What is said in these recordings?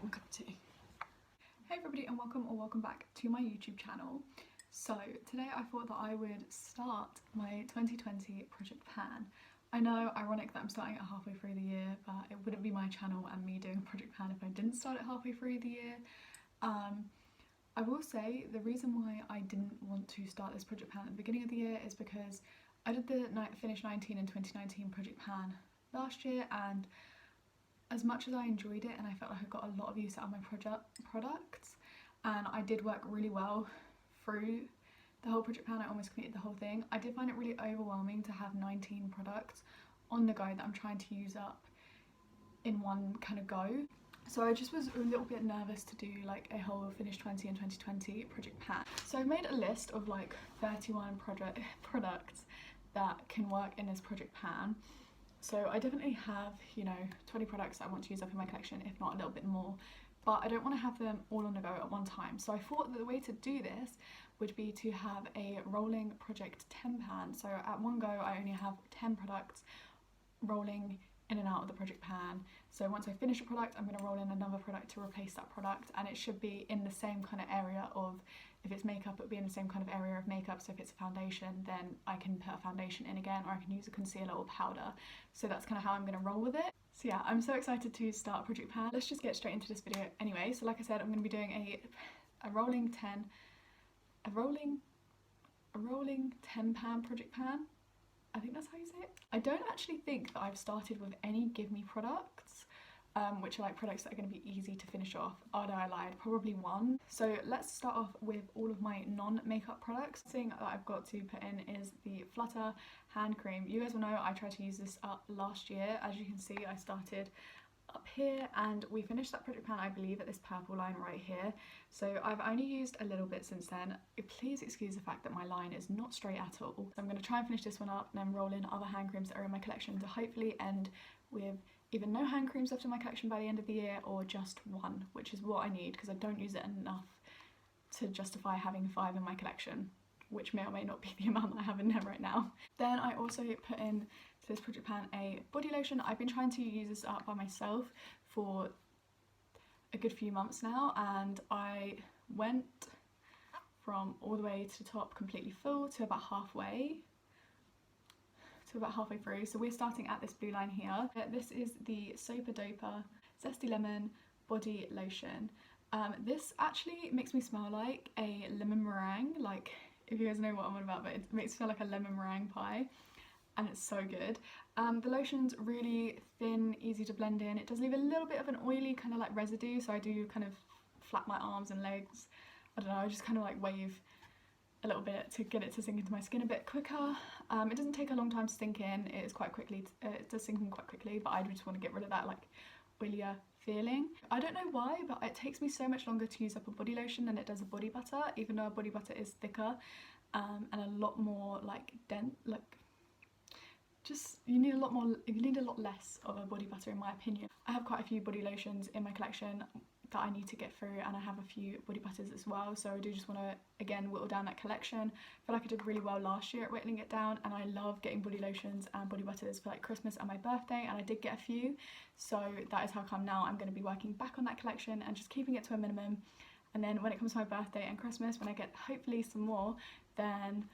one cup of tea. Hey everybody, and welcome back to my YouTube channel. So today I thought that I would start my 2020 project plan. I know, ironic that I'm starting it halfway through the year, but it wouldn't be my channel and me doing a project plan if I didn't start it halfway through the year. I will say the reason why I didn't want to start this project plan at the beginning of the year is because I did the Finish 19 and 2019 project plan last year, and as much as I enjoyed it and I felt like I got a lot of use out of my products, and I did work really well through the whole project plan, I almost completed the whole thing, I did find it really overwhelming to have 19 products on the go that I'm trying to use up in one kind of go. So I just was a little bit nervous to do like a whole Finish 20 and 2020 project plan. So I made a list of like 31 products that can work in this project plan. So I definitely have, you know, 20 products that I want to use up in my collection, if not a little bit more, but I don't want to have them all on the go at one time. So I thought that the way to do this would be to have a rolling project 10 plan. So at one go I only have 10 products rolling in and out of the project plan. So once I finish a product, I'm going to roll in another product to replace that product, and it should be in the same kind of area of, if it's makeup, it'll be in the same kind of area of makeup. So if it's a foundation, then I can put a foundation in again, or I can use a concealer or powder. So that's kind of how I'm going to roll with it. So yeah, I'm so excited to start a project plan. Let's just get straight into this video anyway. So like I said, I'm going to be doing a rolling 10 pan project plan. I think that's how you say it. I don't actually think that I've started with any Give Me products, which are like products that are going to be easy to finish off. Oh no, I lied, probably one. So let's start off with all of my non-makeup products. The thing that I've got to put in is the Flutter hand cream. You guys will know I tried to use this up last year. As you can see, I started up here and we finished that project plan, I believe, at this purple line right here. So I've only used a little bit since then. Please excuse the fact that my line is not straight at all. So I'm going to try and finish this one up and then roll in other hand creams that are in my collection to hopefully end with either no hand creams left in my collection by the end of the year, or just one, which is what I need because I don't use it enough to justify having 5 in my collection, which may or may not be the amount that I have in there right now. Then I also put in to this project plan a body lotion. I've been trying to use this up by myself for a good few months now, and I went from all the way to the top completely full to about halfway through. So we're starting at this blue line here. This is the Sopa Dopa Zesty Lemon Body Lotion. This actually makes me smell like a lemon meringue, like, if you guys know what I'm on about, but it makes me feel like a lemon meringue pie, and it's so good. The lotion's really thin, easy to blend in. It does leave a little bit of an oily kind of like residue, so I do kind of flap my arms and legs. I don't know, I just kind of like wave a little bit to get it to sink into my skin a bit quicker. It doesn't take a long time to sink in. It is quite quickly, it does sink in quite quickly, but I just want to get rid of that like oilier feeling. I don't know why, but it takes me so much longer to use up a body lotion than it does a body butter, even though a body butter is thicker and a lot more like dense, like just you need a lot less of a body butter in my opinion. I have quite a few body lotions in my collection that I need to get through, and I have a few body butters as well, so I do just want to again whittle down that collection. I feel like I did really well last year at whittling it down, and I love getting body lotions and body butters for like Christmas and my birthday, and I did get a few, so that is how come now I'm going to be working back on that collection and just keeping it to a minimum. And then when it comes to my birthday and Christmas, when I get hopefully some more, then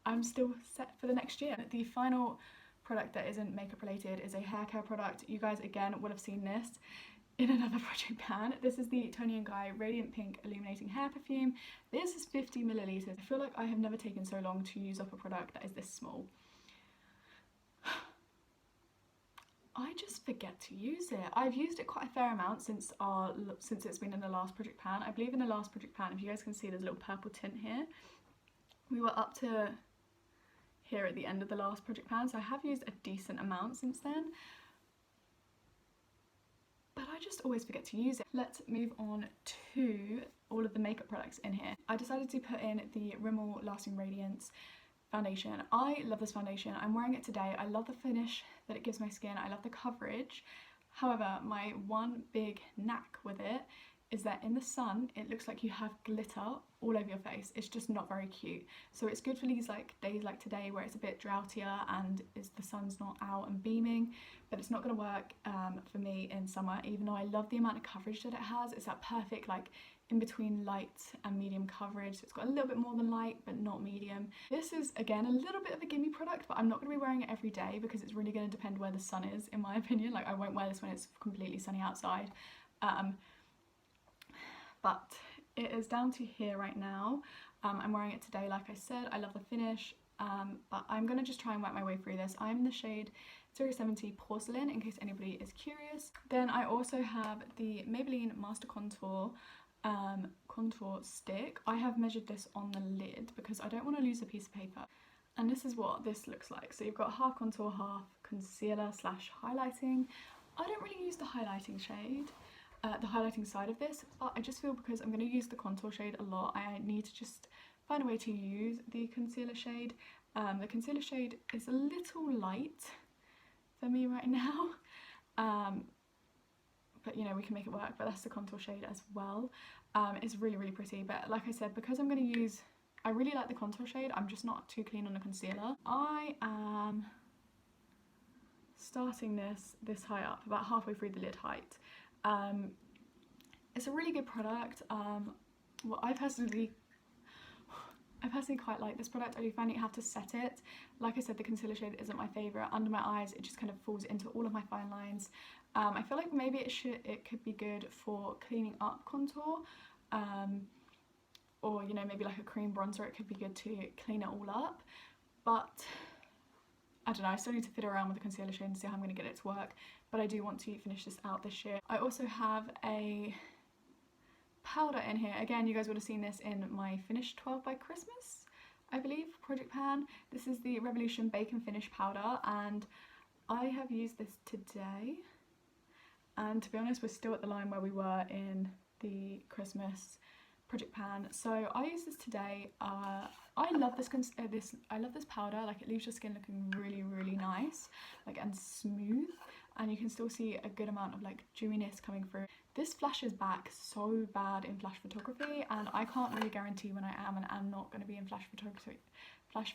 I'm still set for the next year. The final product that isn't makeup related is a hair care product. You guys again would have seen this in another project plan. This is the Toni & Guy Radiant Pink Illuminating Hair Perfume. This is 50 milliliters. I feel like I have never taken so long to use up a product that is this small. I just forget to use it. I've used it quite a fair amount since it's been in the last project plan. I believe in the last project plan, if you guys can see, there's a little purple tint here. We were up to here at the end of the last project plan, so I have used a decent amount since then, but I just always forget to use it. Let's move on to all of the makeup products in here. I decided to put in the Rimmel Lasting Radiance foundation. I love this foundation. I'm wearing it today. I love the finish that it gives my skin. I love the coverage. However, my one big knack with it is that in the sun it looks like you have glitter all over your face. It's just not very cute. So it's good for these like days like today where it's a bit droutier and the sun's not out and beaming, but it's not going to work for me in summer, even though I love the amount of coverage that it has. It's that perfect like in between light and medium coverage, so it's got a little bit more than light but not medium. This is again a little bit of a gimme product, but I'm not going to be wearing it every day because it's really going to depend where the sun is, in my opinion. Like I won't wear this when it's completely sunny outside, but it is down to here right now. I'm wearing it today, like I said. I love the finish, but I'm going to just try and work my way through this. I'm in the shade 070 Porcelain, in case anybody is curious. Then I also have the Maybelline Master Contour contour stick. I have measured this on the lid because I don't want to lose a piece of paper. And this is what this looks like. So you've got half contour, half concealer slash highlighting. I don't really use the highlighting shade, the highlighting side of this, but I just feel because I'm going to use the contour shade a lot, I need to just find a way to use the concealer shade. The concealer shade is a little light for me right now, but you know, we can make it work. But that's the contour shade as well. It's really, really pretty, but like I said, because I'm going to use, I really like the contour shade, I'm just not too keen on the concealer. I am starting this high up, about halfway through the lid height. It's a really good product. Well, I personally quite like this product. I do find you have to set it. Like I said, the concealer shade isn't my favourite. Under my eyes, it just kind of falls into all of my fine lines. I feel like maybe it could be good for cleaning up contour, or you know, maybe like a cream bronzer. It could be good to clean it all up, but I don't know, I still need to fit around with the concealer shade and see how I'm going to get it to work, but I do want to finish this out this year. I also have a powder in here. Again, you guys would have seen this in my Finish 12 by Christmas, I believe, Project Pan. This is the Revolution Bacon Finish Powder, and I have used this today. And to be honest, we're still at the line where we were in the Christmas Project Pan. So I use this today. I love this powder. Like, it leaves your skin looking really, really nice, like, and smooth, and you can still see a good amount of like dewiness coming through. This flashes back so bad in flash photography, and I can't really guarantee when I am and am not going to be in flash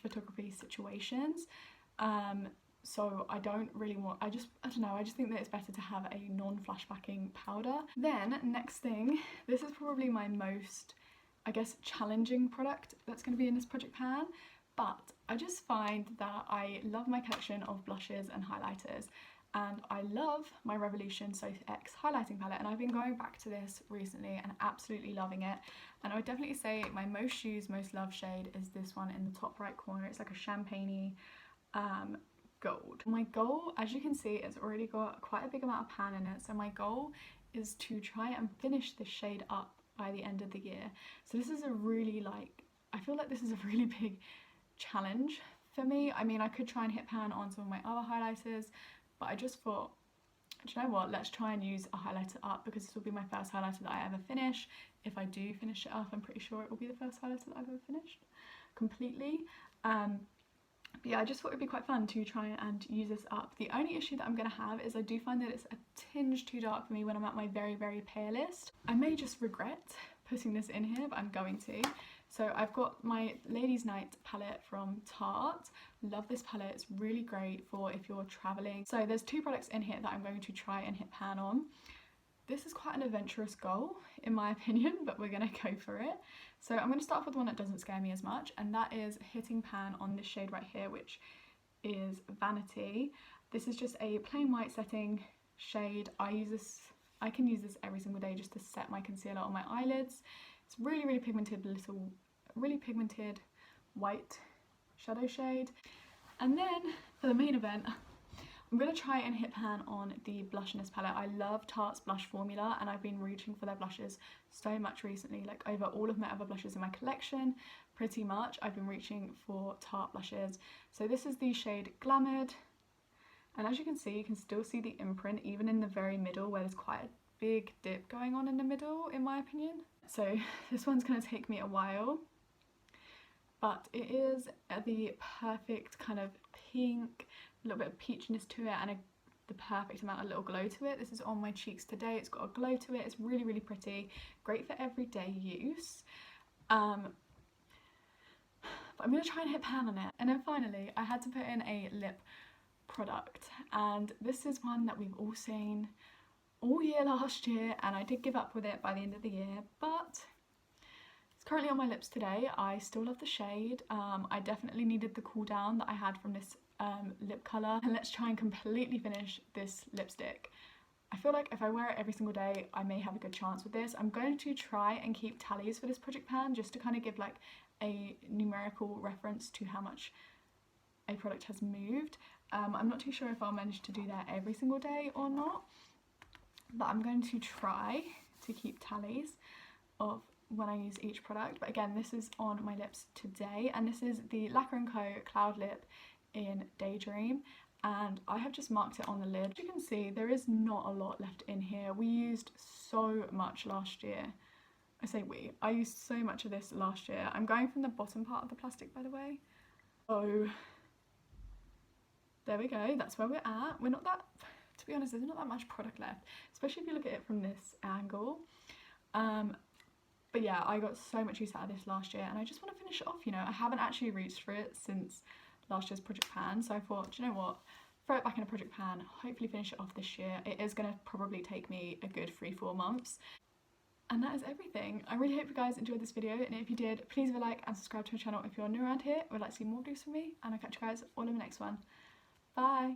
photography situations. So I don't really want, I don't know, I just think that it's better to have a non-flashbacking powder. Then next thing, this is probably my most, I guess, challenging product that's going to be in this Project Pan, but I just find that I love my collection of blushes and highlighters, and I love my Revolution Soap X highlighting palette, and I've been going back to this recently and absolutely loving it. And I would definitely say my most used, most loved shade is this one in the top right corner. It's like a champagne-y gold. My goal, as you can see, it's already got quite a big amount of pan in it, so my goal is to try and finish this shade up by the end of the year. So this is a really, like, I feel like this is a really big challenge for me. I mean, I could try and hit pan on some of my other highlighters, but I just thought, do you know what, let's try and use a highlighter up, because this will be my first highlighter that I ever finish. If I do finish it up, I'm pretty sure it will be the first highlighter that I've ever finished completely. But yeah, I just thought it'd be quite fun to try and use this up. The only issue that I'm going to have is I do find that it's a tinge too dark for me when I'm at my very, very palest. I may just regret putting this in here, but I'm going to. So I've got my Ladies Night palette from Tarts. Love this palette, it's really great for if you're traveling. So there's two products in here that I'm going to try and hit pan on. This is quite an adventurous goal, in my opinion, but we're going to go for it. So I'm going to start off with one that doesn't scare me as much, and that is hitting pan on this shade right here, which is Vanity. This is just a plain white setting shade. I can use this every single day just to set my concealer on my eyelids. It's really, really pigmented, really pigmented white shadow shade. And then for the main event, I'm going to try and hit pan on the blush in this palette. I love Tarte's blush formula, and I've been reaching for their blushes so much recently. Like, over all of my other blushes in my collection, pretty much, I've been reaching for Tarte blushes. So this is the shade Glamoured, and as you can see, you can still see the imprint even in the very middle, where there's quite a big dip going on in the middle, in my opinion. So this one's going to take me a while, but it is the perfect kind of pink, a little bit of peachiness to it, and the perfect amount of little glow to it. This is on my cheeks today. It's got a glow to it. It's really, really pretty. Great for everyday use. But I'm going to try and hit pan on it. And then finally, I had to put in a lip product. And this is one that we've all seen all year last year. And I did give up with it by the end of the year. But it's currently on my lips today. I still love the shade. I definitely needed the cool down that I had from this lip colour. And let's try and completely finish this lipstick. I feel like if I wear it every single day, I may have a good chance with this. I'm going to try and keep tallies for this project pan just to kind of give like a numerical reference to how much a product has moved. I'm not too sure if I'll manage to do that every single day or not, but I'm going to try to keep tallies of when I use each product. But again, this is on my lips today, and this is the Lacquer & Co Cloud Lip in Daydream, and I have just marked it on the lid. As you can see, there is not a lot left in here. We used so much last year. I used so much of this last year. I'm going from the bottom part of the plastic, by the way. So there we go, that's where we're at. We're not that, to be honest, there's not that much product left, especially if you look at it from this angle. But yeah, I got so much use out of this last year, and I just want to finish it off, you know. I haven't actually reached for it since last year's project pan, so I thought, do you know what, throw it back in a project pan, hopefully finish it off this year. It is going to probably take me a good 3-4 months. And that is everything. I really hope you guys enjoyed this video, and if you did, please leave a like and subscribe to my channel if you're new around here or would like to see more videos from me, and I'll catch you guys all in the next one. Bye!